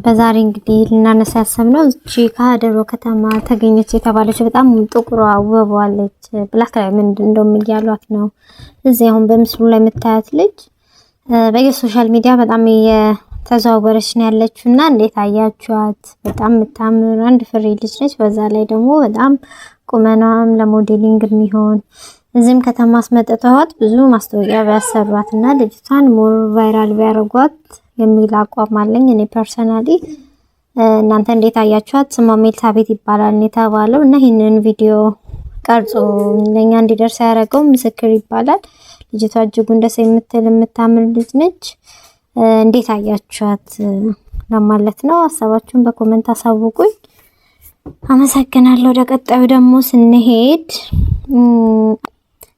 በዛሬ እንግዲህ ልናነሳ ያሰብነው እቺ ከሀደሮ ከተማ ተገኘች የተባለች በጣም ጥቁሯ ውቧለች ብላክ ዳይመንድ እንደውም እያሏት ነው። እዚህ አሁን በምስሉ ላይ የምታያት ልጅ በየሶሻል ሚዲያ በጣም የተዘዋወረች ነው ያለችውና እንዴት አያችኋት? በጣም የምታምር አንድ ፍሬ ልጅ ነች። በዛ ላይ ደግሞ በጣም ቁመናም ለሞዴሊንግ የሚሆን እዚህም ከተማ አስመጥተዋት ብዙ ማስታወቂያ ቢያሰሯትና ልጅቷን ሞር ቫይራል ቢያረጓት የሚል አቋም አለኝ እኔ ፐርሰናሊ። እናንተ እንዴት አያችኋት? ስሟ ሜልሳቤት ይባላል የተባለው እና ይሄንን ቪዲዮ ቀርጾ ለኛ እንዲደርስ ያደረገው ምስክር ይባላል። ልጅቷ እጅጉን ደስ የምታምር ልጅ ነች። እንዴት አያችኋት ለማለት ነው። ሀሳባችሁን በኮሜንት አሳውቁኝ። አመሰግናለሁ። ወደ ቀጣዩ ደግሞ ስንሄድ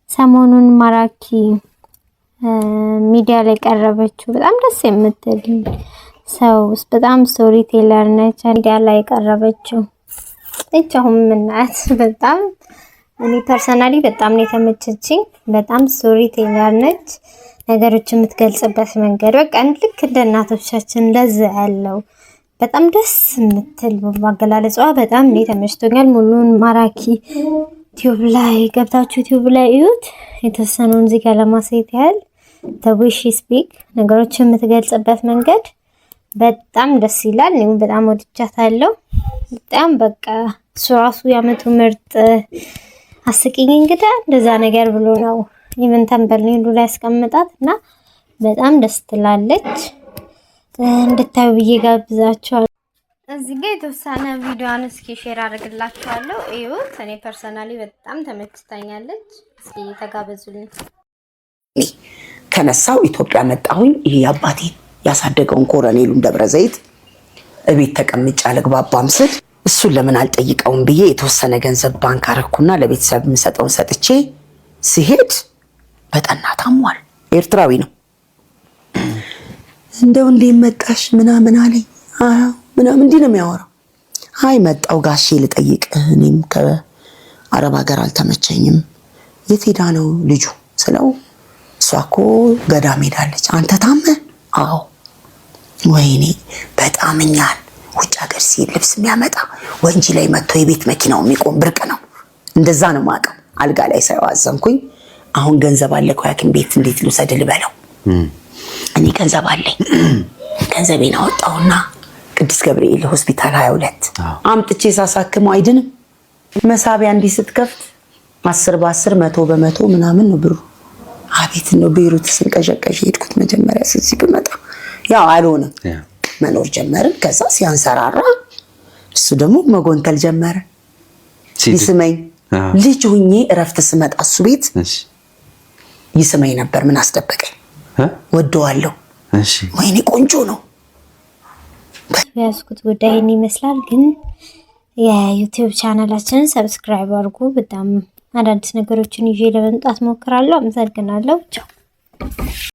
ሰሞኑን ማራኪ ሚዲያ ላይ ቀረበችው በጣም ደስ የምትል ሰው በጣም ስቶሪ ቴለር ነች። ሚዲያ ላይ ቀረበችው እቻሁን ምናት በጣም እኔ ፐርሰናሊ በጣም ነው የተመቸችኝ። በጣም ስቶሪ ቴለር ነች። ነገሮች የምትገልጽበት መንገድ በቃ ልክ እንደ እናቶቻችን ለዛ ያለው በጣም ደስ የምትል ማገላለጿ በጣም ነው ተመችቶኛል። ሙሉን ማራኪ ዩቲዩብ ላይ ገብታችሁ ዩቲዩብ ላይ እዩት። የተወሰነውን እዚህ ጋር ለማሳየት ያህል the way she speak ነገሮችን የምትገልጽበት መንገድ በጣም ደስ ይላል። እኔም በጣም ወድጃታለሁ። በጣም በቃ እሱ ራሱ ያመቱ ምርጥ አስቂኝ እንግዳ እንደዛ ነገር ብሎ ነው ኢቨን ተንበልኝ ሁሉ ላይ ያስቀምጣትና በጣም ደስ ትላለች። እንድታዩ ብዬ ጋብዛችኋለሁ። እዚህ ጋር የተወሰነ ቪዲዮዋን እስኪ ሼር አድርግላችኋለሁ እዩት። እኔ ፐርሰናሊ በጣም ተመችታኛለች። እስኪ ተጋበዙልኝ። ከነሳው ኢትዮጵያ መጣሁኝ። ይሄ አባቴን ያሳደገውን ኮሎኔሉን ደብረዘይት እቤት ተቀምጫ ለግባባም ስል እሱን ለምን አልጠይቀውም ብዬ የተወሰነ ገንዘብ ባንክ አረኩና ለቤተሰብ የምሰጠውን ሰጥቼ ሲሄድ በጠና ታሟል። ኤርትራዊ ነው። እንደው እንዴ መጣሽ ምናምን አለኝ። ምናምን እንዲህ ነው የሚያወራው። አይ መጣው ጋሼ ልጠይቅ፣ እኔም ከአረብ ሀገር አልተመቸኝም። የት ሄዳ ነው ልጁ ስለው እሷ እኮ ገዳም ሄዳለች። አንተ ታመ? አዎ። ወይኔ በጣም እኛን ውጭ ሀገር ሲል ልብስ የሚያመጣ ወንጂ ላይ መጥቶ የቤት መኪናው የሚቆም ብርቅ ነው። እንደዛ ነው ማቀው። አልጋ ላይ ሳይዋዘንኩኝ አሁን ገንዘብ አለ እኮ ሐኪም ቤት እንዴት ልውሰድ ልበለው? እኔ ገንዘብ አለኝ። ገንዘቤን አወጣውና ቅዱስ ገብርኤል ሆስፒታል 22 አምጥቼ ሳሳክመው አይድንም። መሳቢያ እንዲህ ስትከፍት 10 በ10 100 በ100 ምናምን ነው ብሩ። አቤት ነው ቤሩት ስንቀዠቀዥ ሄድኩት። መጀመሪያ ሲዚ ብመጣ ያው አልሆነም። መኖር ጀመርን። ከዛ ሲያንሰራራ እሱ ደግሞ መጎንተል ጀመረ። ይስመኝ ልጅ ሆኜ እረፍት ስመጣ እሱ ቤት ይስመኝ ነበር። ምን አስደበቀኝ? ወደዋለሁ። ወይኔ ቆንጆ ነው። ያስኩት ጉዳይ ይሄን ይመስላል። ግን የዩቲዩብ ቻናላችንን ሰብስክራይብ አድርጉ። በጣም አዳዲስ ነገሮችን ይዤ ለመምጣት ሞክራለሁ። አመሰግናለሁ። ቻው